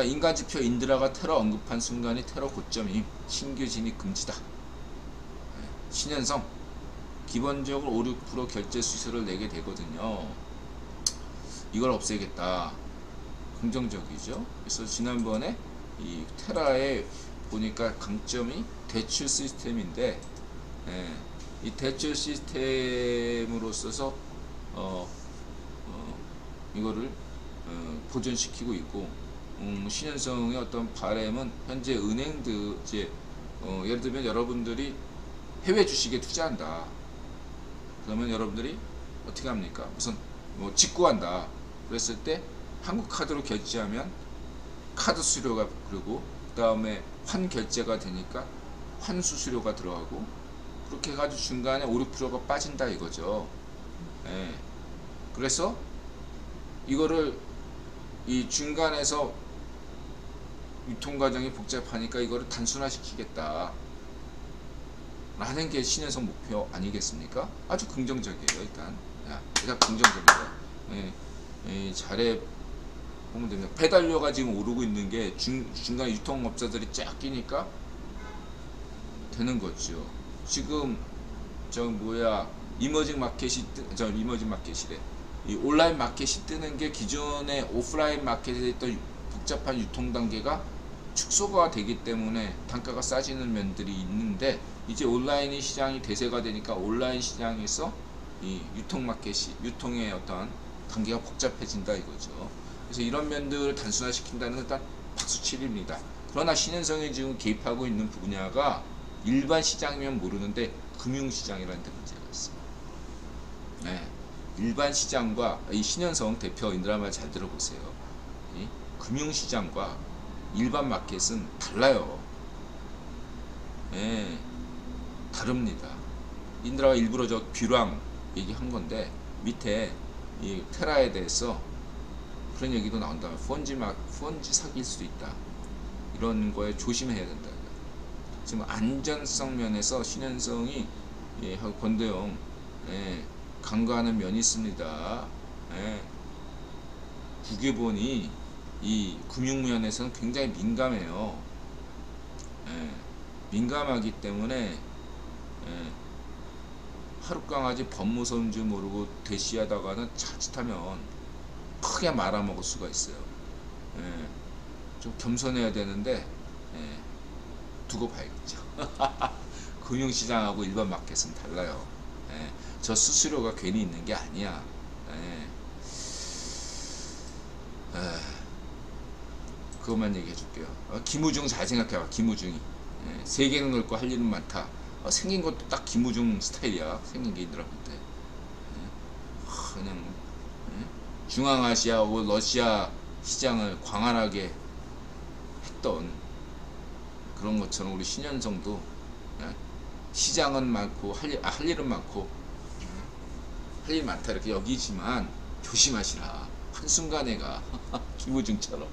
인간지표 인드라가 테러 언급한 순간이 테러 고점임. 신규 진입 금지다. 신현성 기본적으로 5, 6% 결제 수수료를 내게 되거든요. 이걸 없애겠다. 긍정적이죠. 그래서 지난번에 이 테라에 보니까 강점이 대출 시스템인데, 이 대출 시스템으로써서 이거를 보존시키고 있고, 신현성의 어떤 바람은 현재 은행들 이제 예를 들면 여러분들이 해외 주식에 투자한다. 그러면 여러분들이 어떻게 합니까? 우선 뭐 직구한다. 그랬을 때 한국 카드로 결제하면 카드 수수료가, 그리고 그 다음에 환 결제가 되니까 환 수수료가 들어가고, 그렇게 해가지고 중간에 5, 6%가 빠진다 이거죠. 그래서 이거를 이 중간에서 유통 과정이 복잡하니까 이거를 단순화시키겠다 라는 게 신현성 목표 아니겠습니까? 아주 긍정적이에요. 일단 긍정적이다. 잘해 보면 됩니다. 배달료가 지금 오르고 있는 게 중간 유통업자들이 쫙 끼니까 되는 거죠. 지금 이머징 마켓이 이 온라인 마켓이 뜨는 게 기존의 오프라인 마켓에 있던 복잡한 유통 단계가 축소가 되기 때문에 단가가 싸지는 면들이 있는데, 이제 온라인 시장이 대세가 되니까 온라인 시장에서 이 유통의 어떤 단계가 복잡해진다 이거죠. 그래서 이런 면들을 단순화시킨다는 건 일단 박수치립니다. 그러나 신현성이 지금 개입하고 있는 분야가 일반 시장이면 모르는데 금융시장이라는 데 문제가 있습니다. 일반 시장과 이 신현성 대표 인드라 말 잘 들어보세요. 이 금융시장과 일반 마켓은 달라요. 다릅니다. 인드라가 일부러 뷰랑 얘기한 건데, 밑에 이 테라에 대해서 그런 얘기도 나온다. 펀지 사기일 수도 있다. 이런 거에 조심해야 된다. 지금 안전성 면에서 신현성이 권대영 간과하는 면이 있습니다. 국외본이 이 금융면에서는 굉장히 민감해요. 민감하기 때문에 하룻강아지 법무서인 줄 모르고 대시하다가는 자칫하면 크게 말아먹을 수가 있어요. 좀 겸손해야 되는데 두고 봐야겠죠. 금융시장하고 일반 마켓은 달라요. 저 수수료가 괜히 있는 게 아니야. 그것만 얘기해 줄게요. 김우중 잘 생각해봐. 김우중이 세계는 넓고 할 일은 많다. 생긴 것도 딱 김우중 스타일이야. 생긴 게 있더라고. 그냥 중앙아시아 ou 러시아 시장을 광활하게 했던 그런 것처럼 우리 신현성도 시장은 많고 할 일은 많고 할 일 많다 이렇게 여기지만 조심하시라. 한순간에가 김우중처럼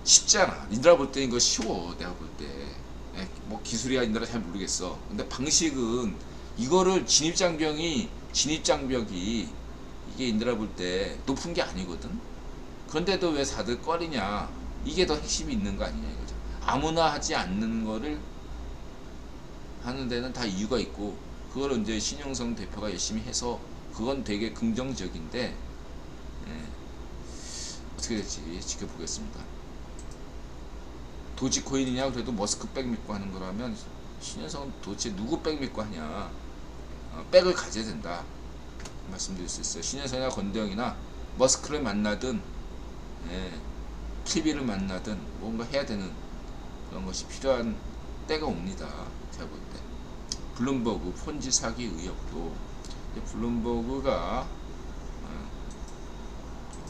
쉽지 않아. 인드라 볼 때 이거 쉬워. 내가 볼 때 뭐 기술이야 인드라 잘 모르겠어. 근데 방식은 이거를 진입장벽이 이게 인드라 볼 때 높은 게 아니거든. 그런데도 왜 다들 꺼리냐. 이게 더 핵심이 있는 거 아니냐 이거죠. 아무나 하지 않는 거를 하는 데는 다 이유가 있고, 그걸 이제 신현성 대표가 열심히 해서 그건 되게 긍정적인데, 어떻게 될지 지켜보겠습니다. 도지코인이냐, 그래도 머스크백 믿고 하는 거라면 신현성은 도대체 누구 백 믿고 하냐. 백을 가져야 된다 말씀드릴 수 있어요. 신현성이나 권대영이나 머스크를 만나든 TV를 만나든 뭔가 해야 되는 그런 것이 필요한 때가 옵니다. 제가 볼 때 블룸버그 폰지 사기 의혹도 블룸버그가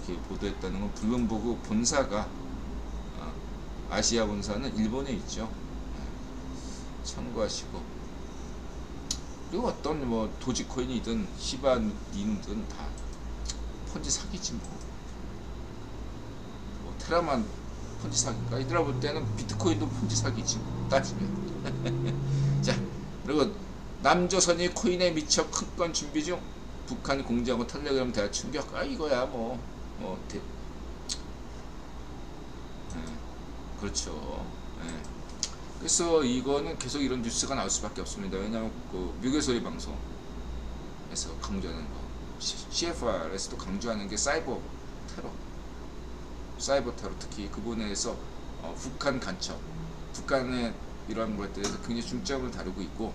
이렇게 보도했다는 건, 블룸버그 본사가 아시아 본사는 일본에 있죠. 참고하시고, 그리고 어떤 뭐 도지코인이든 시바이누든 다 폰지 사기지 뭐 테라만 폰지 사기인가? 이들아 볼 때는 비트코인도 폰지 사기지 따지면. 자, 그리고 남조선이 코인에 미쳐 큰 건 준비 중. 북한 공지하고 텔레그램 대화 충격. 아 이거야 뭐 그렇죠. 예. 그래서 이거는 계속 이런 뉴스가 나올 수밖에 없습니다. 왜냐하면 그 뮤게소리 방송에서 강조하는 거, CFR에서도 강조하는 게 사이버 테러, 특히 그 부분에서 북한 간첩, 북한의 이러한 것들에 대해서 굉장히 중점을 다루고 있고,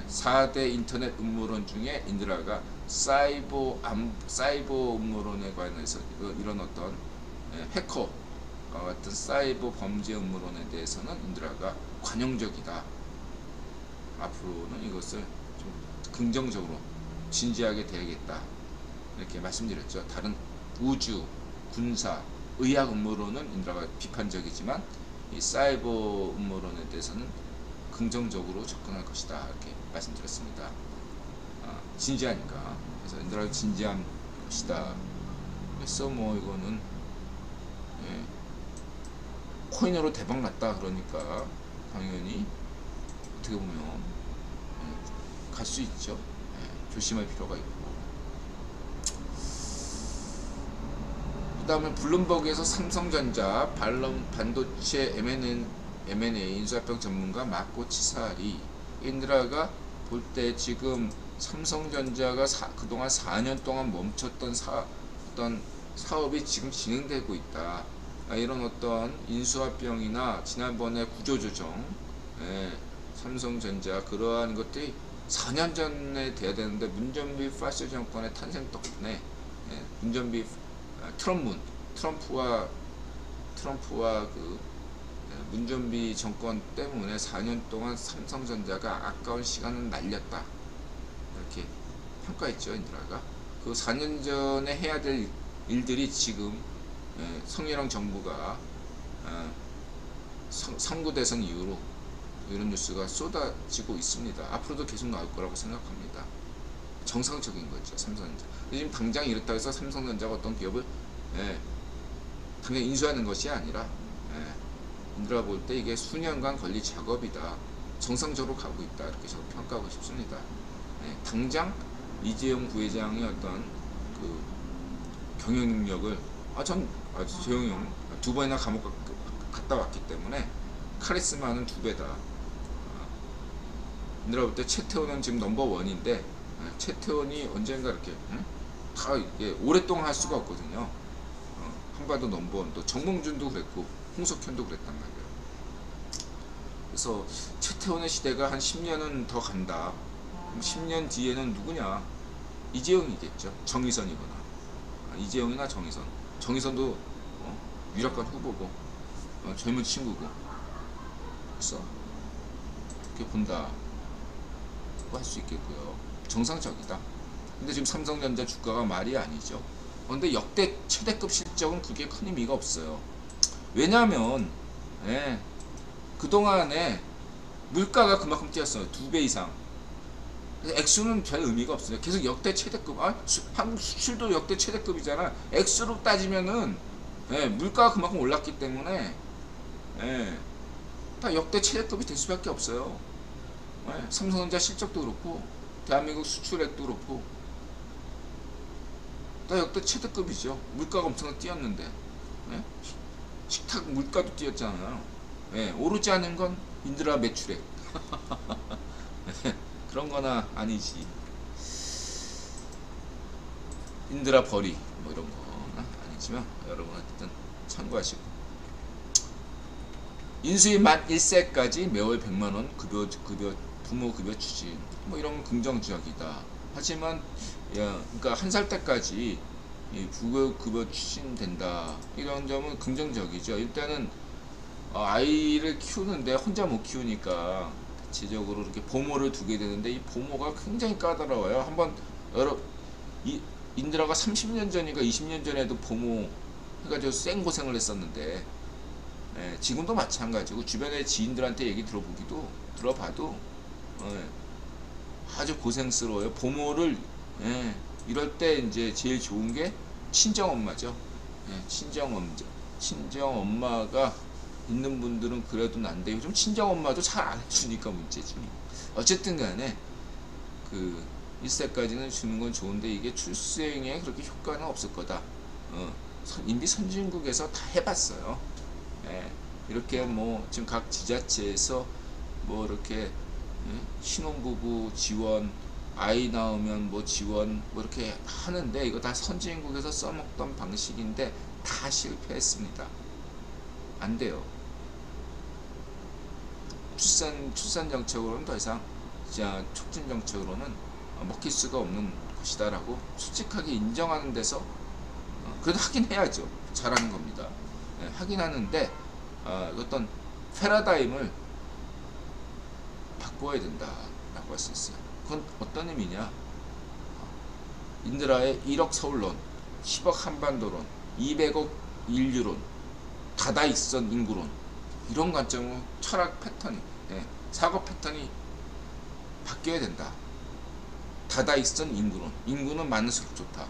4대 인터넷 음모론 중에 인드라가 사이버 음모론에 관해서 이런 어떤 해커 같은 사이버 범죄 음모론에 대해서는 인드라가 관용적이다. 앞으로는 이것을 좀 긍정적으로 진지하게 대하겠다. 이렇게 말씀드렸죠. 다른 우주, 군사, 의학 음모론은 인드라가 비판적이지만 이 사이버 음모론에 대해서는 긍정적으로 접근할 것이다. 이렇게 말씀드렸습니다. 진지하니까. 그래서 인드라가 진지한 것이다. 그래서 뭐 이거는 코인으로 대박 났다. 그러니까 당연히 어떻게 보면 갈 수 있죠. 조심할 필요가 있고. 그 다음에 블룸버그에서 삼성전자 반도체 M&A 인수합병 전문가 마코 치사리, 인드라가 볼 때 지금 삼성전자가 그동안 4년 동안 멈췄던 어떤 사업이 지금 진행되고 있다. 이런 어떤 인수합병이나 지난번에 구조조정, 삼성전자 그러한 것들이 4년 전에 돼야 되는데 문전비 파시 정권의 탄생 덕분에 문전비 트럼프와 그 문전비 정권 때문에 4년 동안 삼성전자가 아까운 시간을 날렸다. 이렇게 평가했죠. 인드라가 그 4년 전에 해야 될 일들이 지금 성희롱 정부가 선거 대선 이후로 이런 뉴스가 쏟아지고 있습니다. 앞으로도 계속 나올 거라고 생각합니다. 정상적인 거죠. 삼성전자. 지금 당장 이렇다 해서 삼성전자가 어떤 기업을 당장 인수하는 것이 아니라 인드라 볼 때 이게 수년간 걸릴 작업이다. 정상적으로 가고 있다. 이렇게 저도 평가하고 싶습니다. 당장 이재용 부회장의 어떤 그 경영 능력을 재용이 형 2번이나 감옥 갔다 왔기 때문에 카리스마는 2배다. 인드라 볼 때 최태원은 지금 넘버원인데 최태원이 언젠가 이렇게 다 이게 오랫동안 할 수가 없거든요. 한반도 넘버원, 또 정몽준도 그랬고 홍석현도 그랬단 말이에요. 그래서 최태원의 시대가 한 10년은 더 간다. 10년 뒤에는 누구냐? 이재용이겠죠. 정의선이거나 이재용이나 정의선도 유력한 후보고 젊은 친구고. 그래서 이렇게 본다 할 수 있겠고요. 정상적이다. 근데 지금 삼성전자 주가가 말이 아니죠. 근데 역대 최대급 실적은 그게 큰 의미가 없어요. 왜냐하면 그동안에 물가가 그만큼 뛰었어요. 2배 이상. 액수는 별 의미가 없어요. 계속 역대 최대급. 한국 수출도 역대 최대급이잖아. 액수로 따지면은 물가가 그만큼 올랐기 때문에 다 역대 최대급이 될 수밖에 없어요. 삼성전자 실적도 그렇고 대한민국 수출액도 그렇고 다 역대 최대급이죠. 물가가 엄청 뛰었는데 식탁 물가도 뛰었잖아요. 오르지 않은 건 인드라 매출액 그런 거나 아니지. 인드라 벌이 뭐 이런 거 아니지만 여러분 어쨌든 참고하시고, 인수위 만 1세까지 매월 100만원 부모 급여 추진, 뭐 이런 건 긍정적이다. 하지만 그러니까 한 살 때까지 부모 급여 추진된다. 이런 점은 긍정적이죠. 일단은 아이를 키우는데 혼자 못 키우니까 대체적으로 이렇게 보모를 두게 되는데 이 보모가 굉장히 까다로워요. 한번 인드라가 30년 전인가 20년 전에도 보모 해가지고 생고생을 했었는데 지금도 마찬가지고 주변의 지인들한테 얘기 들어봐도 아주 고생스러워요. 보모를 이럴 때 이제 제일 좋은 게 친정엄마죠. 친정엄마가 있는 분들은 그래도 난데 요즘 친정엄마도 잘 안 해주니까 문제지. 어쨌든 간에 그 1세까지는 주는 건 좋은데 이게 출생에 그렇게 효과는 없을 거다. 이미 선진국에서 다 해봤어요. 예, 이렇게 뭐 지금 각 지자체에서 뭐 이렇게 신혼부부 지원, 아이 낳으면 뭐 지원 뭐 이렇게 하는데 이거 다 선진국에서 써먹던 방식인데 다 실패했습니다. 안 돼요. 출산 정책으로는 더 이상 진짜 촉진 정책으로는 먹힐 수가 없는 것이다라고 솔직하게 인정하는 데서 그래도 하긴 해야죠. 잘하는 겁니다. 네, 하긴 하는데 어떤 패러다임을 바꿔야 된다라고 할 수 있어요. 그건 어떤 의미냐? 인드라의 1억 서울론, 10억 한반도론, 200억 인류론, 다다익선 인구론 이런 관점으로 철학 패턴이 사고 패턴이 바뀌어야 된다. 다다익선 인구론, 인구는 많을수록 좋다.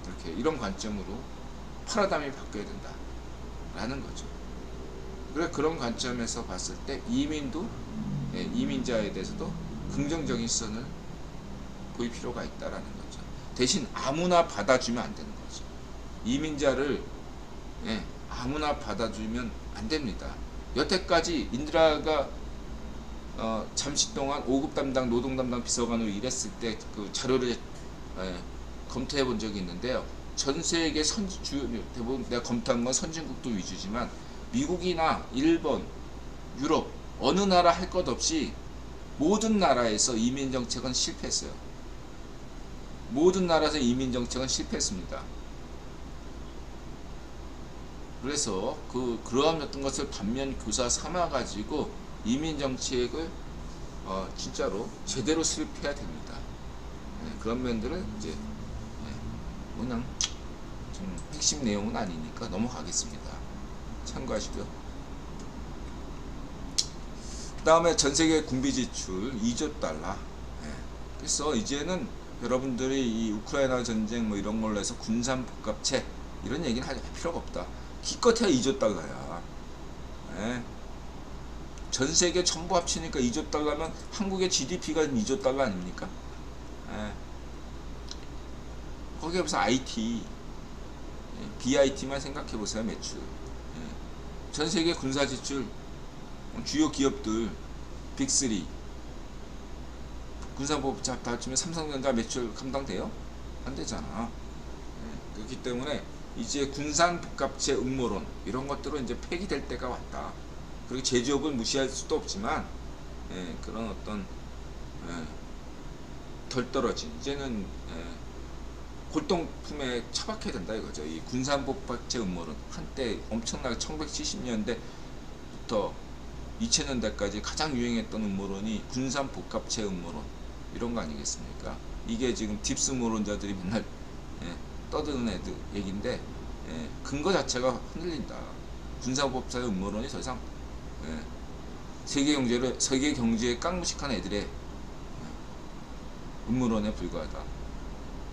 이렇게 이런 관점으로 파라다임이 바뀌어야 된다 라는 거죠. 그래 그런 관점에서 봤을 때 이민도 이민자에 대해서도 긍정적인 시선을 보일 필요가 있다라는 거죠. 대신 아무나 받아주면 안 되는 거죠. 이민자를 아무나 받아주면 안 됩니다. 여태까지 인드라가 잠시 동안 5급 담당 노동 담당 비서관으로 일했을 때 그 자료를 검토해 본 적이 있는데요. 전 세계 대부분 내가 검토한 건 선진국도 위주지만 미국이나 일본, 유럽 어느 나라 할 것 없이 모든 나라에서 이민 정책은 실패했어요. 모든 나라에서 이민 정책은 실패했습니다. 그래서 그러한 어떤 것을 반면 교사 삼아 가지고 이민 정책을 진짜로 제대로 수립해야 됩니다. 그런 면들은 이제 그냥 좀 핵심 내용은 아니니까 넘어가겠습니다. 참고하시고요. 그 다음에 전세계 군비 지출 2조 달러. 그래서 이제는 여러분들이 이 우크라이나 전쟁 뭐 이런 걸로 해서 군산 복합체 이런 얘기는 할 필요가 없다. 기껏해야 2조 달러야. 전세계 전부 합치니까 2조 달러면 한국의 GDP가 2조 달러 아닙니까? 거기에 무슨 IT, BIT만 생각해보세요. 매출. 전세계 군사지출 주요 기업들 빅3 군사복합 다 합치면 삼성전자 매출 감당돼요? 안 되잖아. 그렇기 때문에 이제 군산복합체 음모론 이런 것들은 이제 폐기될 때가 왔다. 그리고 제조업을 무시할 수도 없지만 그런 어떤 덜 떨어진 이제는 골동품에 처박혀야 된다 이거죠. 이 군산복합체 음모론 한때 엄청나게 1970년대부터 2000년대까지 가장 유행했던 음모론이 군산복합체 음모론 이런 거 아니겠습니까? 이게 지금 딥스모론자들이 맨날 떠드는 애들 얘기인데 근거 자체가 흔들린다. 군산복합체 음모론이 더 이상 세계 경제에 깡무식한 애들의 음모론에 불과하다.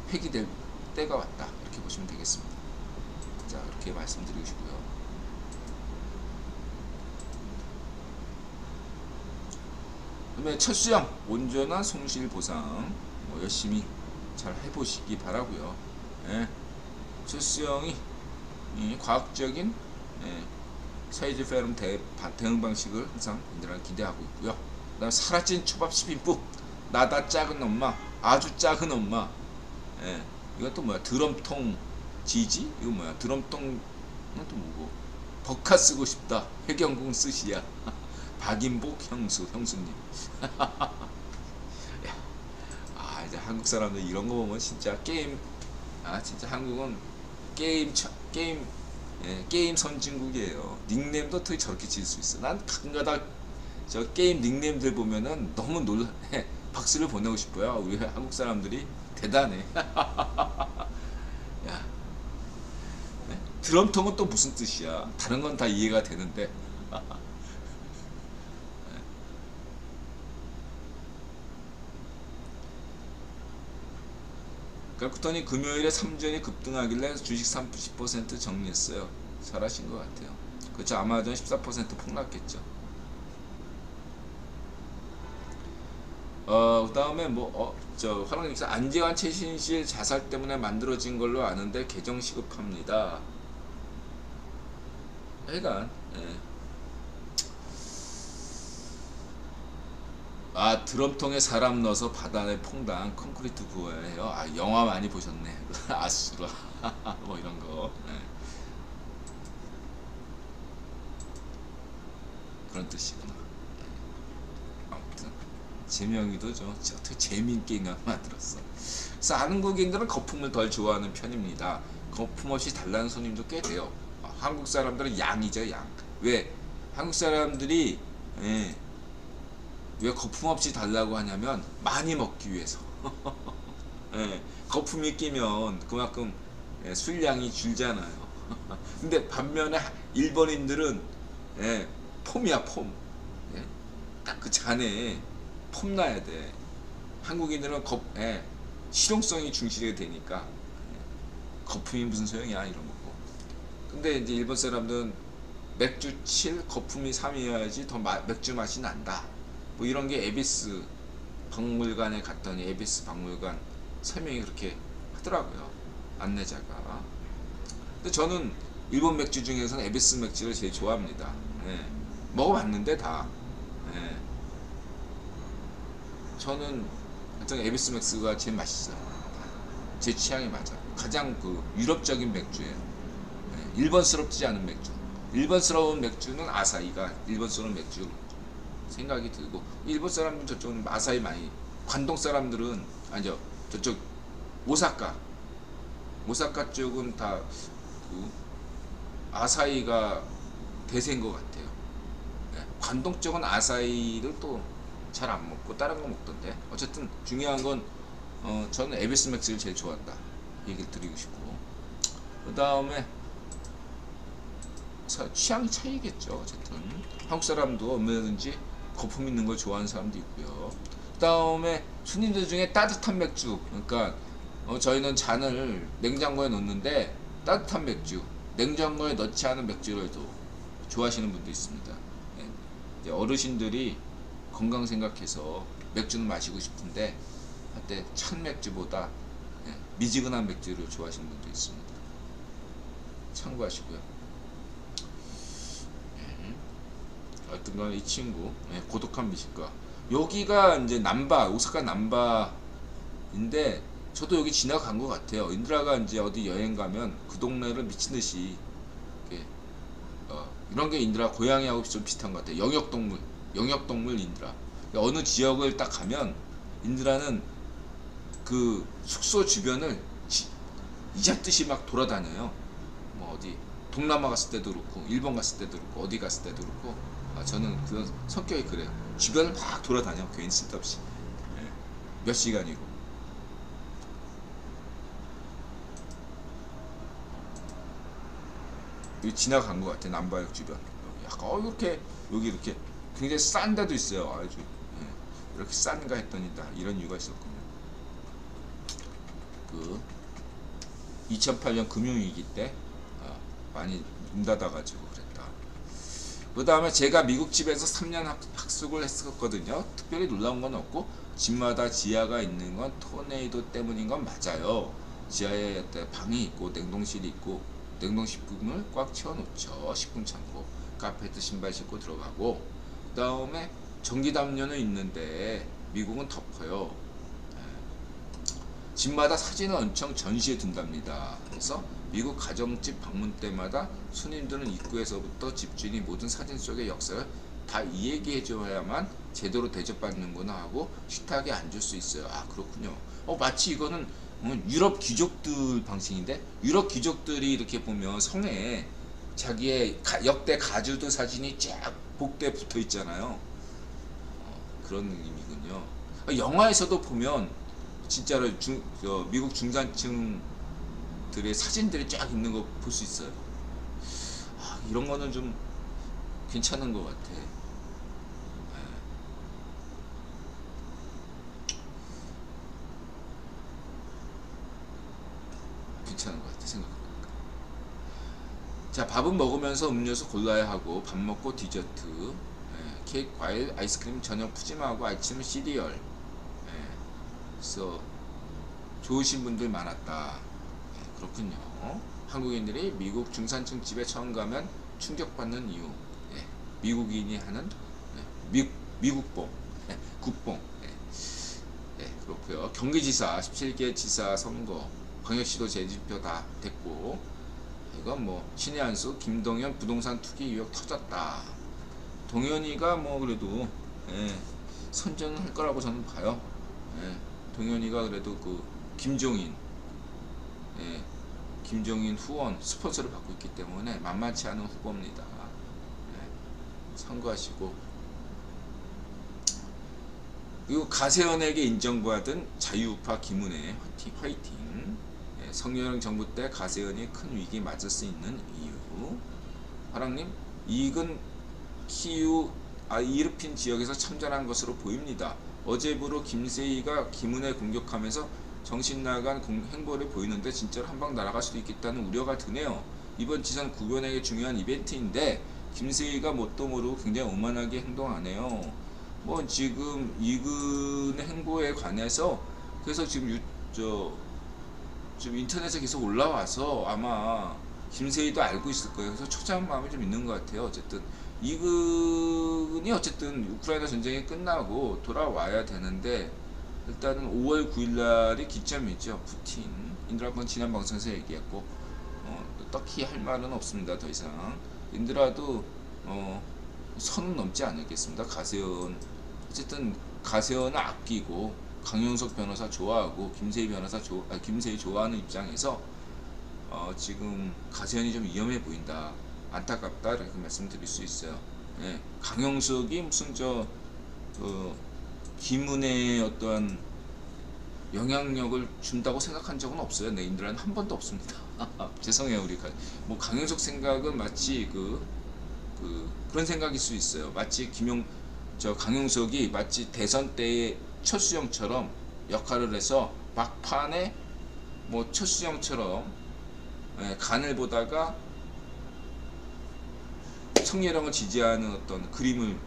폐기될 때가 왔다. 이렇게 보시면 되겠습니다. 자, 이렇게 말씀드리고 싶고요. 그다음에 첫 수영 온전한 손실 보상 열심히 잘 해보시기 바라고요. 첫 수영이 과학적인 사이즈 페럼 대응 방식을 항상 인들한테 기대하고 있고요. 그다음 사라진 초밥 10인분 나다 작은 엄마 아주 작은 엄마 이것도 뭐야 드럼통 지지 이거 뭐야 드럼통은 또 뭐고 버카 쓰고 싶다 해경궁 쓰시야 박인복 형수님 이제 한국 사람들 이런 거 보면 진짜 게임 진짜 한국은 게임 선진국이에요. 닉네임도 어떻게 저렇게 지을 수 있어. 난 가끔가다 저 게임 닉네임들 보면은 너무 박수를 보내고 싶어요. 우리 한국 사람들이 대단해. 야, 드럼통은 또 무슨 뜻이야? 다른 건 다 이해가 되는데. 그랬더니 금요일에 3전이 급등하길래 주식 30% 정리했어요. 잘하신 것 같아요. 그렇죠. 아마존 14% 폭락했죠. 그다음에 화랑님께서 안재환 최신실 자살 때문에 만들어진 걸로 아는데 개정 시급합니다. 하여간 예. 드럼통에 사람 넣어서 바다에 퐁당 콘크리트 부어야 해요. 영화 많이 보셨네. 아수라 뭐 이런 거. 예. 그런 뜻이구나. 아무튼 재명이도 어떻게 재미있게 인간 만들었어. 그래서 한국인들은 거품을 덜 좋아하는 편입니다. 거품 없이 달라는 손님도 꽤 돼요. 한국 사람들은 양이죠, 양. 왜 한국 사람들이 예, 왜 거품 없이 달라고 하냐면 많이 먹기 위해서. 예, 거품이 끼면 그만큼 술량이 줄잖아요. 근데 반면에 일본인들은 폼이야, 폼. 예, 딱 그 잔에 폼 나야 돼. 한국인들은 실용성이 중시가 되니까 거품이 무슨 소용이야 이런 거고. 근데 이제 일본 사람들은 맥주 7, 거품이 3이어야지 더 맥주 맛이 난다. 뭐 이런 게 에비스 박물관에 갔더니 에비스 박물관 설명이 그렇게 하더라고요. 안내자가. 근데 저는 일본 맥주 중에서는 에비스 맥주를 제일 좋아합니다. 예. 먹어봤는데 다. 예. 저는 하여튼 에비스 맥스가 제일 맛있어요. 제 취향에 맞아. 가장 그 유럽적인 맥주예요. 예. 일본스럽지 않은 맥주. 일본스러운 맥주는 아사히가 일본스러운 맥주 생각이 들고, 일본 사람들 저쪽은 아사히 많이, 관동 사람들은 아니죠, 저쪽 오사카 쪽은 다 그 아사히가 대세인 것 같아요. 예. 관동 쪽은 아사히를 또 잘 안 먹고 다른 거 먹던데. 어쨌든 중요한 건 저는 에비스 맥스를 제일 좋아한다 얘기를 드리고 싶고, 그 다음에 취향 차이겠죠. 어쨌든 한국 사람도 얼마든지 거품 있는 걸 좋아하는 사람도 있고요. 그 다음에 손님들 중에 따뜻한 맥주, 그러니까 저희는 잔을 냉장고에 넣는데 따뜻한 맥주, 냉장고에 넣지 않은 맥주를도 좋아하시는 분도 있습니다. 예. 이제 어르신들이 건강 생각해서 맥주는 마시고 싶은데 한때 찬 맥주보다 미지근한 맥주를 좋아하시는 분도 있습니다. 참고하시고요. 어떤간 이 친구 고독한 미식가, 여기가 이제 남바, 오사카 남바인데 저도 여기 지나간 것 같아요. 인드라가 이제 어디 여행 가면 그 동네를 미친듯이 이런 게 인드라 고양이하고 좀 비슷한 것 같아요. 영역동물 인드라. 어느 지역을 딱 가면 인드라는 그 숙소 주변을 이잡듯이 막 돌아다녀요. 뭐 어디 동남아 갔을 때도 그렇고 일본 갔을 때도 그렇고 어디 갔을 때도 그렇고, 저는 그런 성격이 그래요. 주변을 막 돌아다녀 괜히 쓸데없이. 몇 시간이고. 여기 지나간 것 같아. 남바역 주변 약간 이렇게 여기 이렇게 굉장히 싼 데도 있어요. 아주 이렇게 싼가 했더니 다 이런 이유가 있었군요. 그 2008년 금융위기 때 많이 문 닫아가지고 그랬다. 그 다음에 제가 미국 집에서 3년 학습을 했었거든요. 특별히 놀라운 건 없고 집마다 지하가 있는 건 토네이도 때문인 건 맞아요. 지하에 방이 있고 냉동실이 있고 냉동식품을 꽉 채워놓죠. 식품 창고, 카페트 신발 신고 들어가고. 그 다음에 전기담요는 있는데 미국은 덮어요. 집마다 사진을 엄청 전시해 둔답니다. 그래서 미국 가정집 방문 때마다 손님들은 입구에서부터 집주인이 모든 사진 속의 역사를 다 이야기해 줘야만 제대로 대접받는구나 하고 식탁에 앉을 수 있어요. 그렇군요. 마치 이거는 유럽 귀족들 방식인데, 유럽 귀족들이 이렇게 보면 성에 자기의 역대 가주들 사진이 쫙 복대에 붙어 있잖아요. 그런 의미군요. 영화에서도 보면 진짜로 미국 중산층들의 사진들이 쫙 있는 거 볼 수 있어요. 이런 거는 좀 괜찮은 것 같아. 괜찮은 것 같아 생각해보니까. 자, 밥은 먹으면서 음료수 골라야 하고 밥 먹고 디저트, 케이크, 과일, 아이스크림, 저녁 푸짐하고 아침은 시리얼. 그래서 좋으신 분들 많았다. 그렇군요. 한국인들이 미국 중산층 집에 처음 가면 충격받는 이유. 미국인이 하는 미국봉, 국봉. 그렇고요. 경기지사 17개 지사 선거, 광역시도 재집표 다 됐고, 이건 뭐 신의 한수 김동연 부동산 투기 의혹 터졌다. 동연이가 뭐 그래도 선전을 할 거라고 저는 봐요. 동연이가 그래도 그 김종인 후원 스폰서를 받고 있기 때문에 만만치 않은 후보입니다. 참고하시고, 그리고 가세연에게 인정받은 자유우파 김은혜 화이팅. 성년형 정부 때 가세연이 큰 위기에 맞을 수 있는 이유. 화랑님, 이익은 키우 이르핀 지역에서 참전한 것으로 보입니다. 어제부로 김세희가 김은혜 공격하면서 정신 나간 행보를 보이는데 진짜로 한방 날아갈 수도 있겠다는 우려가 드네요. 이번 지선 구변에게 중요한 이벤트인데 김세희가 뭣도 모르고 굉장히 오만하게 행동하네요. 뭐 지금 이근의 행보에 관해서 그래서 지금 인터넷에 계속 올라와서 아마 김세희도 알고 있을 거예요. 그래서 초조한 마음이 좀 있는 것 같아요. 어쨌든 이근이 어쨌든 우크라이나 전쟁이 끝나고 돌아와야 되는데, 일단은 5월 9일날이 기점이죠. 푸틴. 인드라건 지난 방송에서 얘기했고, 딱히 할 말은 없습니다. 더 이상. 인드라도 선은 넘지 않겠습니다. 가세연. 어쨌든 가세연을 아끼고 강용석 변호사 좋아하고 김세희 좋아하는 입장에서 지금 가세연이 좀 위험해 보인다. 안타깝다. 이렇게 말씀드릴 수 있어요. 강용석이 무슨 김은혜의 어떠한 영향력을 준다고 생각한 적은 없어요. 내 인들은 한 번도 없습니다. 죄송해요. 우리 뭐 강용석 생각은 마치 그런 생각일 수 있어요. 마치 강용석이 마치 대선 때의 최수영처럼 역할을 해서 막판에 뭐 최수영처럼 간을 보다가 성예령을 지지하는 어떤 그림을,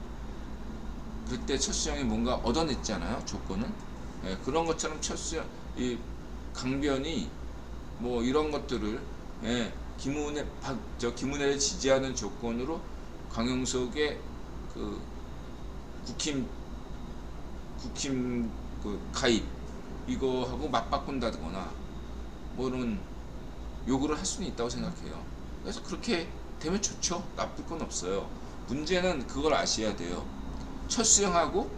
그때 최수영이 뭔가 얻어냈잖아요. 조건은. 그런 것처럼 이 강변이 뭐 이런 것들을 김은혜를 지지하는 조건으로 강용석의 그 국힘 그 가입 이거하고 맞바꾼다거나 뭐는 요구를 할 수는 있다고 생각해요. 그래서 그렇게 되면 좋죠. 나쁠 건 없어요. 문제는 그걸 아셔야 돼요. 최수영하고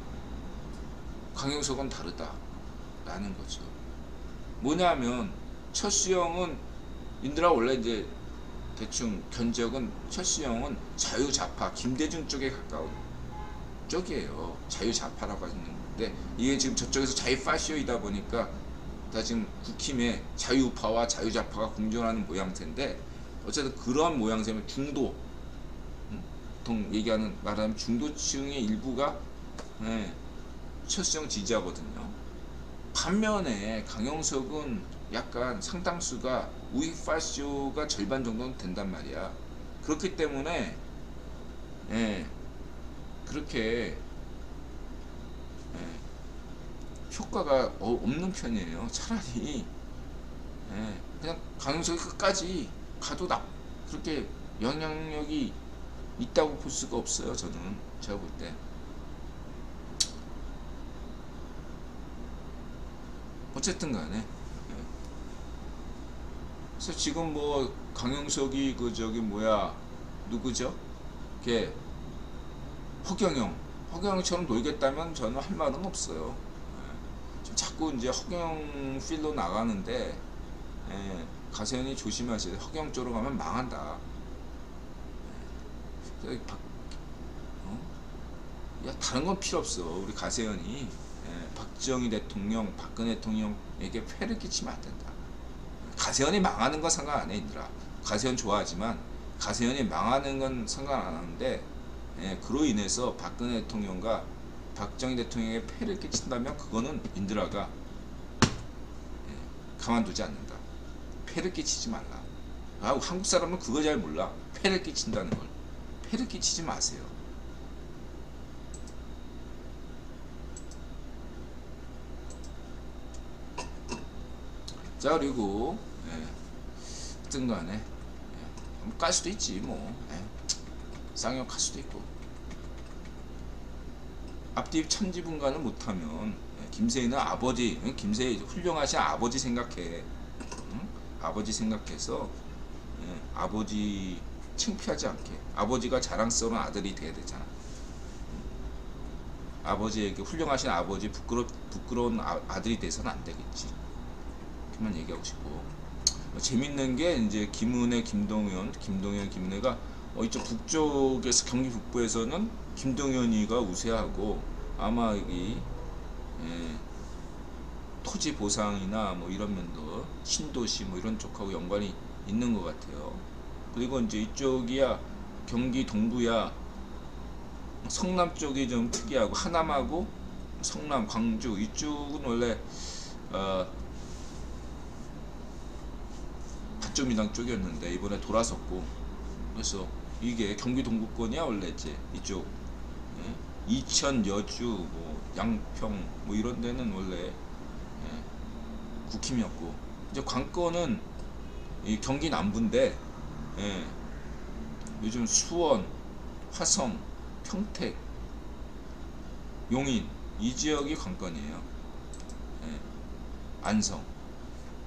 강용석은 다르다라는 거죠. 뭐냐면 최수영은 인드라 원래 이제 대충 견적은 최수영은 자유좌파 김대중 쪽에 가까운 쪽이에요. 자유좌파라고 하는데 이게 지금 저쪽에서 자유파시오이다 보니까 다 지금 국힘에 자유우파와 자유좌파가 공존하는 모양새인데, 어쨌든 그런 모양새면 중도, 보통 말하면 중도층의 일부가 최수영 지지하거든요. 반면에 강용석은 약간 상당수가 우익파쇼가 절반 정도는 된단 말이야. 그렇기 때문에 그렇게 효과가 없는 편이에요. 차라리 그냥 강용석이 끝까지 가도 그렇게 영향력이 있다고 볼 수가 없어요. 제가 볼 때. 어쨌든 간에 그래서 지금 뭐 강용석이 누구죠? 걔 허경영처럼 놀겠다면 저는 할 말은 없어요. 지금 자꾸 이제 허경영 필로 나가는데 가세연이 조심하세요. 허경영 쪽으로 가면 망한다. 다른 건 필요 없어. 우리 가세연이 박정희 대통령, 박근혜 대통령에게 폐를 끼치면 안 된다. 가세연이 망하는 건 상관 안 해, 얘들아. 가세연 좋아하지만 가세연이 망하는 건 상관 안 하는데, 그로 인해서 박근혜 대통령과 박정희 대통령에게 폐를 끼친다면 그거는 인드라가 가만두지 않는다. 폐를 끼치지 말라. 한국 사람은 그거 잘 몰라. 폐를 끼친다는 걸. 폐를 끼치지 마세요. 자, 그리고 어떤 간에 깔 수도 있지 뭐. 쌍욕할 수도 있고. 앞뒤 천지분간을 못하면 김세희는 아버지, 김세희 훌륭하신 아버지 생각해. 응? 아버지 생각해서 아버지 창피하지 않게, 아버지가 자랑스러운 아들이 돼야 되잖아. 아버지에게, 훌륭하신 아버지 부끄러운 아들이 돼서는 안 되겠지. 그만 얘기하고 싶고. 재밌는 게 이제 김은혜, 김동현, 김은혜가 이쪽 북쪽에서, 경기 북부에서는 김동현이가 우세하고, 아마 이 토지 보상이나 뭐 이런 면도, 신도시 뭐 이런 쪽하고 연관이 있는 것 같아요. 그리고 이제 이쪽이야 경기 동부야 성남 쪽이 좀 특이하고, 하남하고 성남, 광주 이쪽은 원래 밭주민당 쪽이었는데 이번에 돌아섰고, 그래서 이게 경기 동부권이야 원래. 이제 이쪽 이천, 여주, 뭐 양평 뭐 이런 데는 원래 국힘이었고, 이제 관건은 이 경기 남부인데 요즘 수원, 화성, 평택, 용인 이 지역이 관건이에요. 안성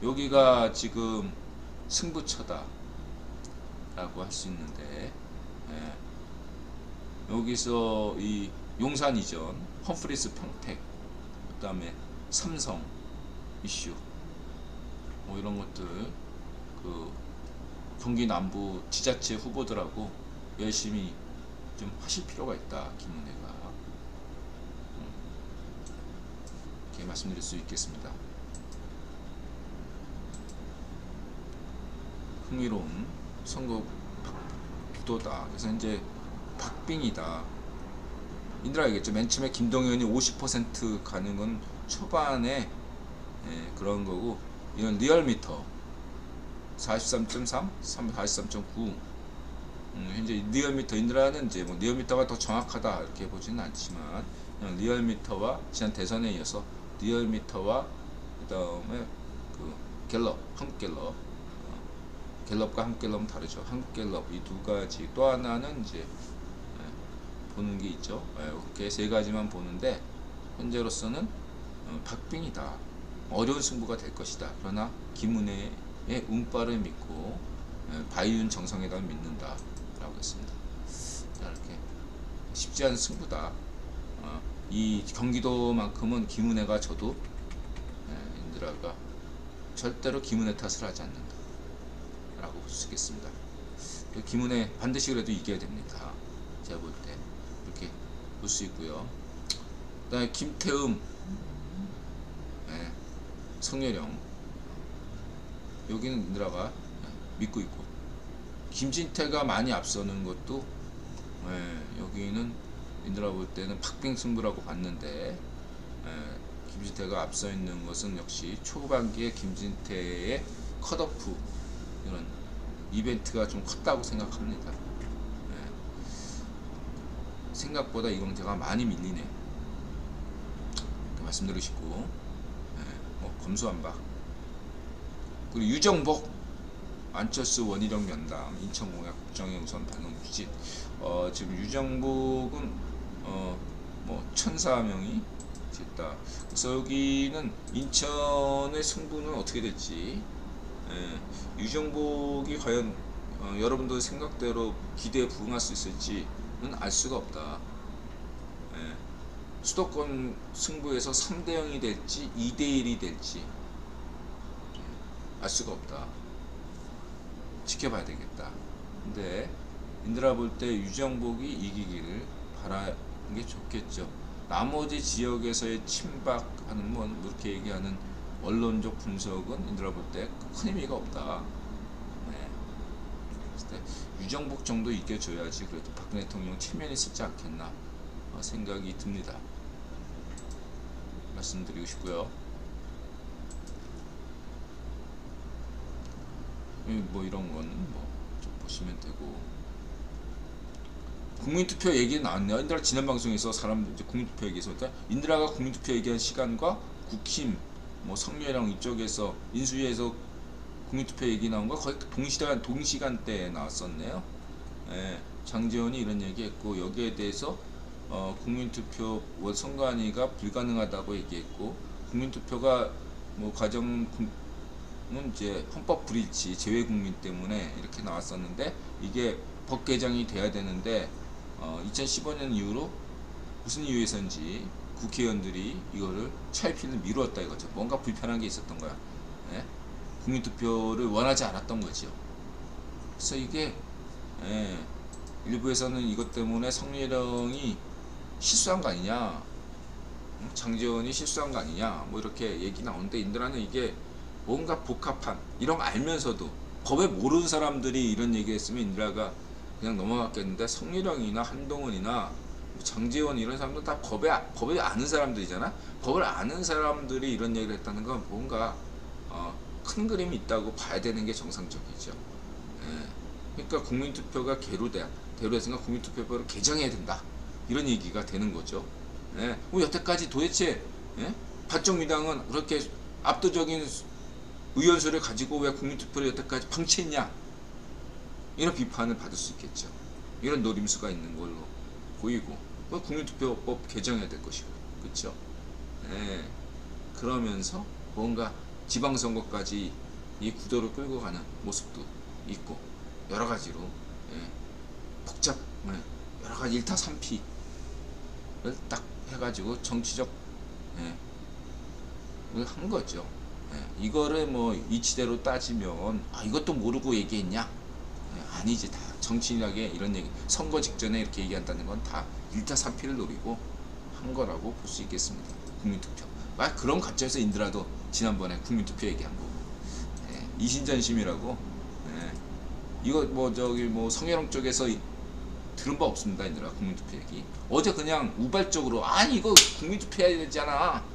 여기가 지금 승부처다 라고 할 수 있는데, 여기서 이 용산 이전, 험프리스 평택, 그 다음에 삼성 이슈 뭐 이런 것들, 그 경기 남부 지자체 후보들하고 열심히 좀 하실 필요가 있다, 김은혜가. 이렇게 말씀드릴 수 있겠습니다. 흥미로운 선거 구도다. 그래서 이제 박빙이다. 인들 알겠죠? 맨 처음에 김동연이 50% 가는 건 초반에 그런 거고, 이건 리얼미터 43.3, 43.9. 현재 리얼미터 인드라는 이제 뭐 리얼미터가 더 정확하다 이렇게 보지는 않지만, 그냥 리얼미터와 지난 대선에 이어서 리얼미터와 그 다음에 그 갤럽, 한국갤럽, 갤럽과 한국갤럽은 다르죠. 한국갤럽 이 두 가지, 또 하나는 이제 보는 게 있죠. 이렇게 세 가지만 보는데, 현재로서는 박빙이다. 어려운 승부가 될 것이다. 그러나 김은혜의 운빨을 믿고 바이윤 정상회담을 믿는다 라고 했습니다. 자, 이렇게 쉽지 않은 승부다. 이 경기도만큼은 김은혜가 져도 인드라가 절대로 김은혜 탓을 하지 않는다 라고 볼 수 있겠습니다. 김은혜 반드시 그래도 이겨야 됩니다. 제가 볼 때 이렇게 볼 수 있고요. 그 다음에 김태흠, 성혜령, 여기는 인드라가 믿고 있고, 김진태가 많이 앞서는 것도 여기는 인드라 볼 때는 박빙 승부라고 봤는데, 김진태가 앞서 있는 것은 역시 초반기에 김진태의 컷오프 이런 이벤트가 좀 컸다고 생각합니다. 생각보다 이광재가 많이 밀리네 말씀드리고 싶고, 뭐 검수완박, 그리고 유정복, 안철수, 원희룡 면담, 인천공약 국정의 우선 반응 부진. 지금 유정복은 뭐 1,400명이 됐다. 그래서 여기는 인천의 승부는 어떻게 될지, 유정복이 과연 여러분들 생각대로 기대에 부응할 수 있을지는 알 수가 없다. 수도권 승부에서 3대0이 될지 2대1이 될지 알 수가 없다. 지켜봐야 되겠다. 근데 인드라 볼 때 유정복이 이기기를 바라는 게 좋겠죠. 나머지 지역에서의 친박하는 뭐 이렇게 얘기하는 언론적 분석은 인드라 볼 때 큰 의미가 없다. 유정복 정도 이겨줘야지 그래도 박근혜 대통령 체면이 있지 않겠나 생각이 듭니다. 말씀드리고 싶고요. 뭐 이런 건 뭐 좀 보시면 되고, 국민투표 얘기 나왔네요. 인드라 지난 방송에서 사람들 이제 국민투표 얘기해서, 인드라가 국민투표 얘기한 시간과 국힘 뭐 성렬형 이쪽에서 인수위에서 국민투표 얘기 나온 거 거의 동시간대에 나왔었네요. 예, 장제원이 이런 얘기했고 여기에 대해서 국민투표 선관위가 불가능하다고 얘기했고 국민투표가 뭐 과정은 이제 헌법 불일치 재외국민 때문에 이렇게 나왔었는데 이게 법 개정이 돼야 되는데 2015년 이후로 무슨 이유에서인지 국회의원들이 이거를 차일피일 미루었다 이거죠. 뭔가 불편한 게 있었던 거야. 예? 국민투표를 원하지 않았던 거죠. 그래서 이게 일부에서는 이것 때문에 성렬형이 실수한 거 아니냐, 장제원이 실수한 거 아니냐, 뭐 이렇게 얘기 나오는데 인들아는 이게 뭔가 복합한 이런 거 알면서도 법에 모르는 사람들이 이런 얘기했으면 인드라가 그냥 넘어갔겠는데 성렬형이나 한동훈이나 장제원 이런 사람들 다 법을 아는 사람들이잖아. 법을 아는 사람들이 이런 얘기를 했다는 건 뭔가 큰 그림이 있다고 봐야 되는 게 정상적이죠. 그러니까 국민투표가 대로됐으니까 국민투표법을 개정해야 된다 이런 얘기가 되는 거죠. 뭐 여태까지 도대체 반쪽미당은 그렇게 압도적인 의원수를 가지고 왜 국민투표를 여태까지 방치했냐 이런 비판을 받을 수 있겠죠. 이런 노림수가 있는 걸로 보이고 국민투표법 개정해야 될 것이고 그렇죠. 그러면서 뭔가 지방선거까지 이 구도를 끌고 가는 모습도 있고 여러 가지로 여러 가지 일타삼피를 딱 해가지고 정치적 한 거죠. 이거를 뭐 이치대로 따지면 이것도 모르고 얘기했냐? 아니지. 다 정치인에게 이런 얘기 선거 직전에 이렇게 얘기한다는 건 다 일타삼피를 노리고 한 거라고 볼 수 있겠습니다. 국민투표. 그런 관점에서 인드라도 지난번에 국민투표 얘기한 거고 이신전심이라고 이거 뭐 성희롱 쪽에서 들은 바 없습니다. 인드라 국민투표 얘기 어제 그냥 우발적으로 이거 국민투표 해야 되잖아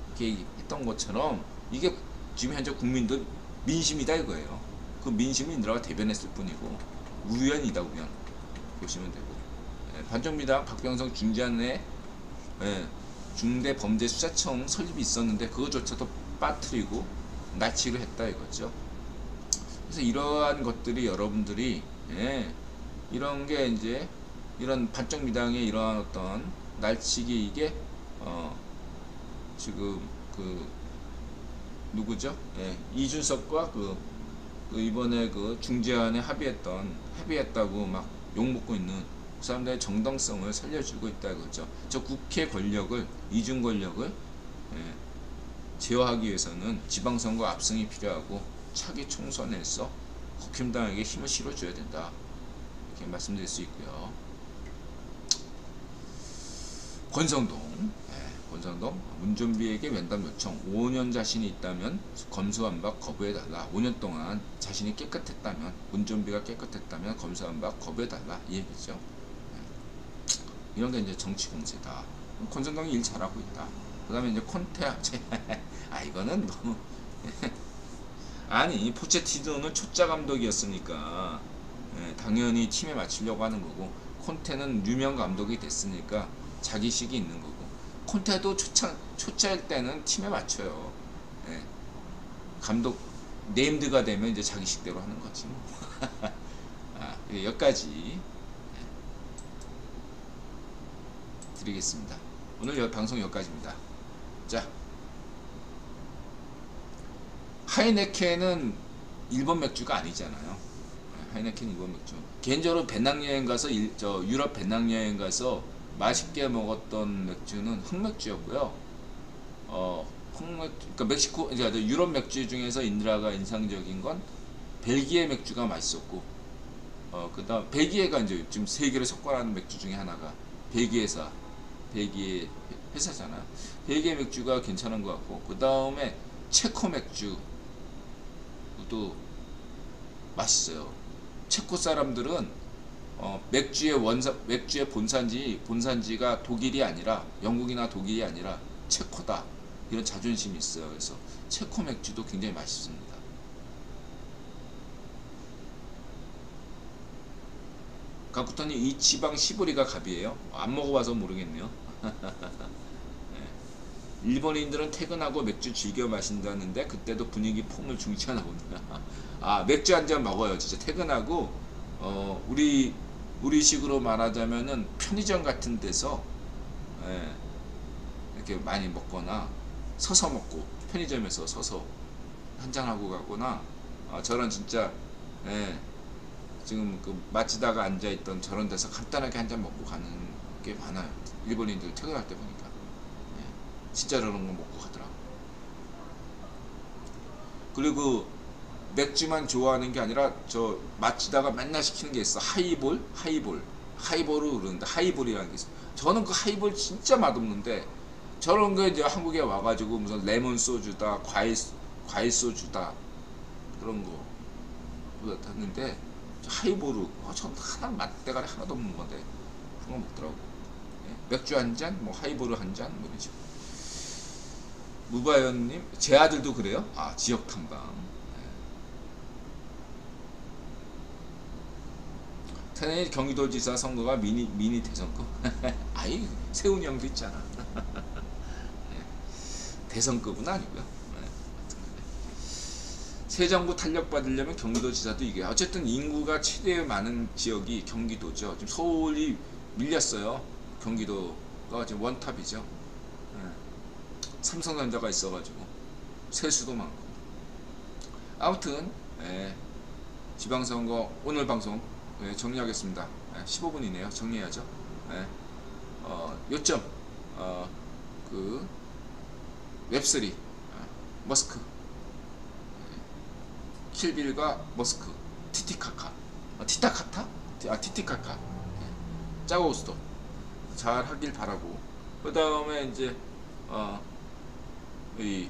이렇게 했던 것처럼 이게 지금 현재 국민들 민심이다 이거예요. 그 민심을 인드라가 대변했을 뿐이고 우연이다 우연 보시면 되고 반정미당 박병석 중재안에 중대범죄수사청 설립이 있었는데 그거조차도 빠뜨리고 나치를 했다 이거죠. 그래서 이러한 것들이 여러분들이 이런 게 이제 이런 반정미당의 이러한 어떤 날치기 이게 지금 그 누구죠? 이준석과 그 이번에 그 중재안에 합의했다고 막 욕먹고 있는 그 사람들의 정당성을 살려주고 있다 이거죠. 저 국회 권력을 이중 권력을 제어하기 위해서는 지방선거 압승이 필요하고 차기 총선에서 국힘당에게 힘을 실어줘야 된다 이렇게 말씀드릴 수 있고요. 권성동 문준비에게 면담 요청 5년 자신이 있다면 검수완박 거부해달라. 5년 동안 자신이 깨끗했다면 문준비가 깨끗했다면 검수완박 거부해달라 이 얘기죠. 이런 게 이제 정치 공세다. 권성동이 일 잘하고 있다. 그 다음에 이제 콘테 이거는 너무 아니 포체티노는 초짜 감독이었으니까 당연히 팀에 맞추려고 하는 거고 콘테는 유명 감독이 됐으니까 자기식이 있는 거고 콘테도 초짜일 때는 팀에 맞춰요. 감독 네임드가 되면 이제 자기식대로 하는 거지. 여기까지 드리겠습니다. 오늘 방송 여기까지입니다. 자, 하이네켄은 일본 맥주가 아니잖아요. 하이네켄 일본 맥주. 개인적으로 배낭여행 가서 유럽 배낭여행 가서 맛있게 먹었던 맥주는 흑맥주였고요. 그러니까 멕시코 이제 유럽 맥주 중에서 인드라가 인상적인 건 벨기에 맥주가 맛있었고, 그다음 벨기에가 이제 지금 세계를 석권하는 맥주 중에 하나가 벨기에 회사잖아. 벨기에 맥주가 괜찮은 것 같고, 그 다음에 체코 맥주도 맛있어요. 체코 사람들은 맥주의 본산지가 독일이 아니라 영국이나 독일이 아니라 체코다 이런 자존심이 있어요. 그래서 체코 맥주도 굉장히 맛있습니다. 가쿠터님 이 지방 시보리가 갑이에요? 안 먹어봐서 모르겠네요. 네. 일본인들은 퇴근하고 맥주 즐겨 마신다는데 그때도 분위기 폼을 중치 않아 본다. 아, 맥주 한 잔 먹어요. 진짜 퇴근하고 우리식으로 말하자면은 편의점 같은 데서 예, 이렇게 많이 먹거나 서서 먹고 편의점에서 서서 한잔 하고 가거나 저런 진짜 예, 지금 그 마치다가 앉아있던 저런 데서 간단하게 한 잔 먹고 가는 게 많아요. 일본인들 퇴근할 때 보니까 예, 진짜 저런 거 먹고 가더라고. 그리고 맥주만 좋아하는 게 아니라 저 마치다가 맨날 시키는 게 있어. 하이볼을 그러는데 하이볼이라는 게 있어. 저는 그 하이볼 진짜 맛없는데 저런 거 이제 한국에 와가지고 무슨 레몬 소주다 과일 소주다 그런 거 했는데 하이볼을 전 하나 맛대가리 하나도 없는 건데 그런 거 먹더라고. 예? 맥주 한 잔, 뭐 하이볼을 한 잔, 뭐 이런 식으로. 무바연님, 제 아들도 그래요? 아, 지역 탐방. 태연이 경기도지사 선거가 미니 대선거. 아이, 세훈이 형도 있잖아. 대선급은 아니고요. 네. 새 정부 탄력받으려면 경기도지사도 이겨요. 어쨌든 인구가 최대 많은 지역이 경기도죠. 지금 서울이 밀렸어요. 경기도가 지금 원탑이죠. 네. 삼성전자가 있어가지고 세수도 많고. 아무튼 지방선거 오늘 방송 정리하겠습니다. 15분이네요. 정리해야죠. 요점 그 웹3 머스크 킬빌과 머스크 티티카카 티티카카 짜고스톱 잘 하길 바라고, 그 다음에 이제 이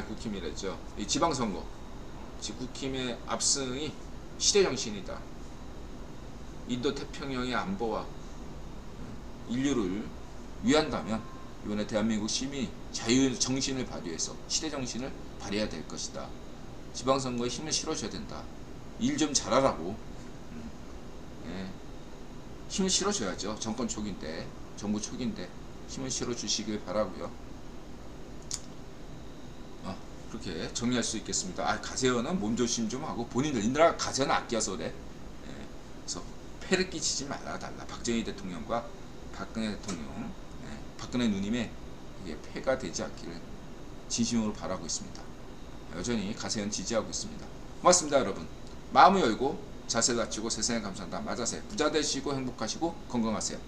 국힘이랬죠. 이 지방선거 국힘의 압승이 시대정신이다. 인도태평양의 안보와 인류를 위한다면 이번에 대한민국 시민이 자유정신을 발휘해서 시대정신을 발휘해야 될 것이다. 지방선거에 힘을 실어줘야 된다. 일 좀 잘하라고. 힘을 실어줘야죠. 정권 초기인데, 정부 초기인데 힘을 실어주시길 바라고요. 그렇게 정리할 수 있겠습니다. 가세연은 몸조심 좀 하고, 본인들 인들아 가세연 아껴서 그래. 그래서 폐를 끼치지 말라 달라. 박정희 대통령과 박근혜 대통령, 박근혜 누님의 이게 폐가 되지 않기를 진심으로 바라고 있습니다. 여전히 가세연 지지하고 있습니다. 고맙습니다, 여러분. 마음을 열고 자세 갖추고 세상에 감사한다. 맞으세요. 부자 되시고 행복하시고 건강하세요.